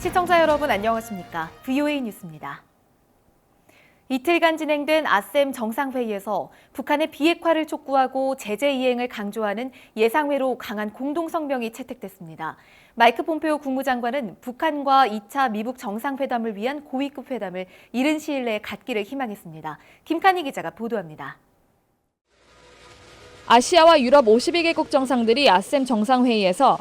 시청자 여러분 안녕하십니까? VOA 뉴스입니다. 이틀간 진행된 아셈 정상회의에서 북한의 비핵화를 촉구하고 제재 이행을 강조하는 예상외로 강한 공동성명이 채택됐습니다. 마이크 폼페오 국무장관은 북한과 2차 미북 정상회담을 위한 고위급 회담을 이른 시일 내에 갖기를 희망했습니다. 김칸희 기자가 보도합니다. 아시아와 유럽 52개국 정상들이 아셈 정상회의에서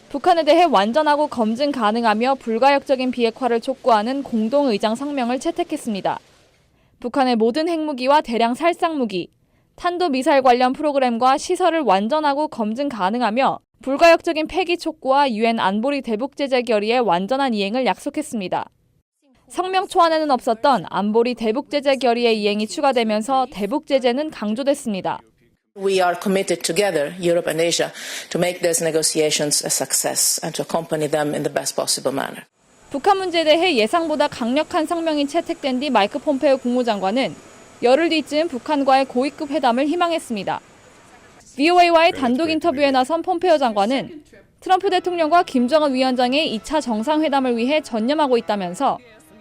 북한에 대해 완전하고 검증 가능하며 불가역적인 비핵화를 촉구하는 공동의장 성명을 채택했습니다. 북한의 모든 핵무기와 대량 살상무기, 탄도미사일 관련 프로그램과 시설을 완전하고 검증 가능하며 불가역적인 폐기 촉구와 유엔 안보리 대북제재 결의의 완전한 이행을 약속했습니다. 성명 초안에는 없었던 안보리 대북제재 결의의 이행이 추가되면서 대북제재는 강조됐습니다. We are committed together, Europe and Asia, to make these negotiations a success and to accompany them in the best possible manner. 북한 문제에 대해 예상보다 강력한 성명이 채택된 뒤 마이크 폼페오 국무장관은 열흘 뒤쯤 북한과의 고위급 회담을 희망했습니다. VOA와의 단독 인터뷰에 나선 폼페오 장관은 트럼프 대통령과 김정은 위원장의 2차 정상회담을 위해 전념하고 있다면서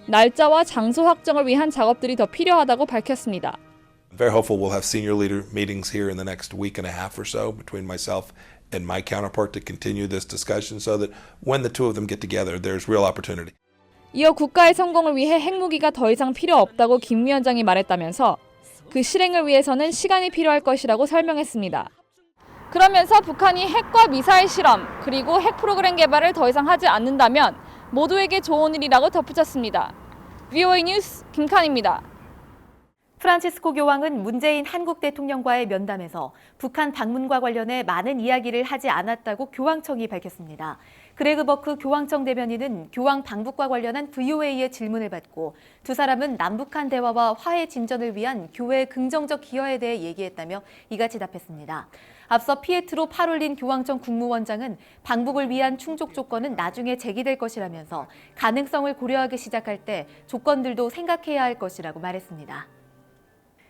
날짜와 장소 확정을 위한 작업들이 더 필요하다고 밝혔습니다. Very hopeful we'll have senior leader meetings here in the next week and a half or so between myself and my counterpart to continue this discussion so that when the two of them get together, there's real opportunity. 이어 국가의 성공을 위해 핵무기가 더 이상 필요 없다고 김 위원장이 말했다면서 그 실행을 위해서는 시간이 필요할 것이라고 설명했습니다. 그러면서 북한이 핵과 미사일 실험 그리고 핵 프로그램 개발을 더 이상 하지 않는다면 모두에게 좋은 일이라고 덧붙였습니다. VOA 뉴스 김칸입니다. 프란치스코 교황은 문재인 한국 대통령과의 면담에서 북한 방문과 관련해 많은 이야기를 하지 않았다고 교황청이 밝혔습니다. 그레그 버크 교황청 대변인은 교황 방북과 관련한 VOA의 질문을 받고 두 사람은 남북한 대화와 화해 진전을 위한 교회의 긍정적 기여에 대해 얘기했다며 이같이 답했습니다. 앞서 피에트로 파롤린 교황청 국무원장은 방북을 위한 충족 조건은 나중에 제기될 것이라면서 가능성을 고려하기 시작할 때 조건들도 생각해야 할 것이라고 말했습니다.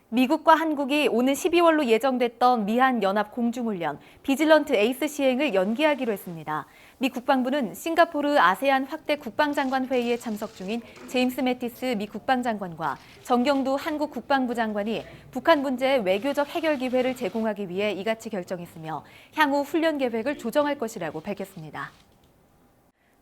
미국과 한국이 오는 12월로 예정됐던 미한 연합 공중훈련 비질런트 에이스 시행을 연기하기로 했습니다. 미 국방부는 싱가포르 아세안 확대 국방장관 회의에 참석 중인 제임스 매티스 미 국방장관과 정경두 한국 국방부 장관이 북한 문제의 외교적 해결 기회를 제공하기 위해 이같이 결정했으며 향후 훈련 계획을 조정할 것이라고 밝혔습니다.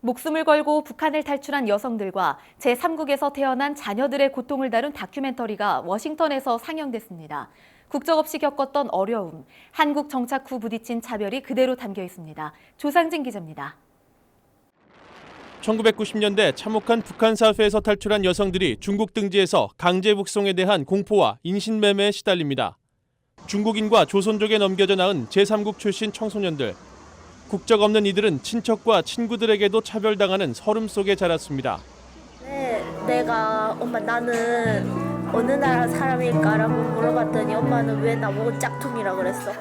목숨을 걸고 북한을 탈출한 여성들과 제3국에서 태어난 자녀들의 고통을 다룬 다큐멘터리가 워싱턴에서 상영됐습니다. 국적 없이 겪었던 어려움, 한국 정착 후 부딪힌 차별이 그대로 담겨 있습니다. 조상진 기자입니다. 1990년대 참혹한 북한 사회에서 탈출한 여성들이 중국 등지에서 강제 북송에 대한 공포와 인신매매에 시달립니다. 중국인과 조선족에 넘겨져 낳은 제3국 출신 청소년들. 국적 없는 이들은 친척과 친구들에게도 차별당하는 서름 속에 자랐습니다. 엄마 나는 어느 나라 사람일까라고 물어봤더니 엄마는 왜 나보고 짝퉁이라 그랬어.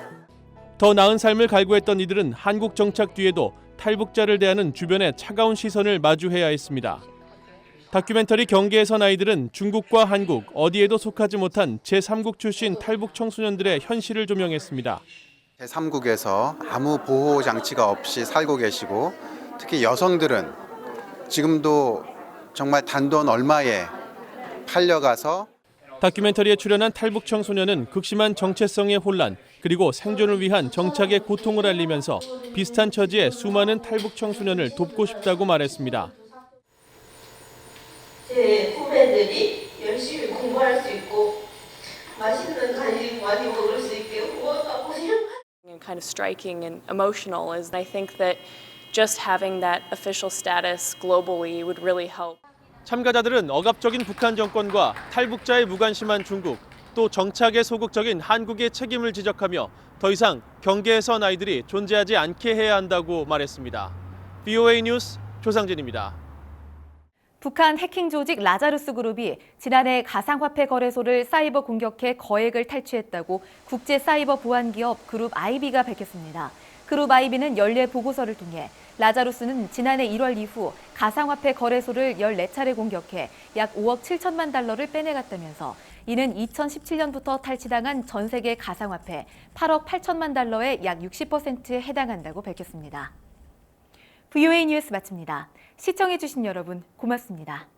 더 나은 삶을 갈구했던 이들은 한국 정착 뒤에도 탈북자를 대하는 주변의 차가운 시선을 마주해야 했습니다. 다큐멘터리 경계에 선 아이들은 중국과 한국 어디에도 속하지 못한 제3국 출신 탈북 청소년들의 현실을 조명했습니다. 제3국에서 아무 보호 장치가 없이 살고 계시고 특히 여성들은 지금도 정말 단돈 얼마에 팔려가서 다큐멘터리에 출연한 탈북 청소년은 극심한 정체성의 혼란 그리고 생존을 위한 정착의 고통을 알리면서 비슷한 처지의 수많은 탈북 청소년을 돕고 싶다고 말했습니다. 제 후배들이 열심히 공부할 수 있고 맛있는 간식 많이 먹을 수 있게 후원하고 싶어요. Kind of striking and emotional is I think that just having that official status globally would really help. 참가자들은 억압적인 북한 정권과 탈북자의 무관심한 중국, 또 정착에 소극적인 한국의 책임을 지적하며 더 이상 경계에 선 아이들이 존재하지 않게 해야 한다고 말했습니다. VOA 뉴스 조상진입니다. 북한 해킹 조직 라자루스 그룹이 지난해 가상화폐 거래소를 사이버 공격해 거액을 탈취했다고 국제 사이버 보안 기업 그룹 IB가 밝혔습니다. 그룹 IB는 연례 보고서를 통해 라자루스는 지난해 1월 이후 가상화폐 거래소를 14차례 공격해 약 5억 7천만 달러를 빼내갔다면서 이는 2017년부터 탈취당한 전 세계 가상화폐 8억 8천만 달러의 약 60%에 해당한다고 밝혔습니다. VOA 뉴스 마칩니다. 시청해주신 여러분 고맙습니다.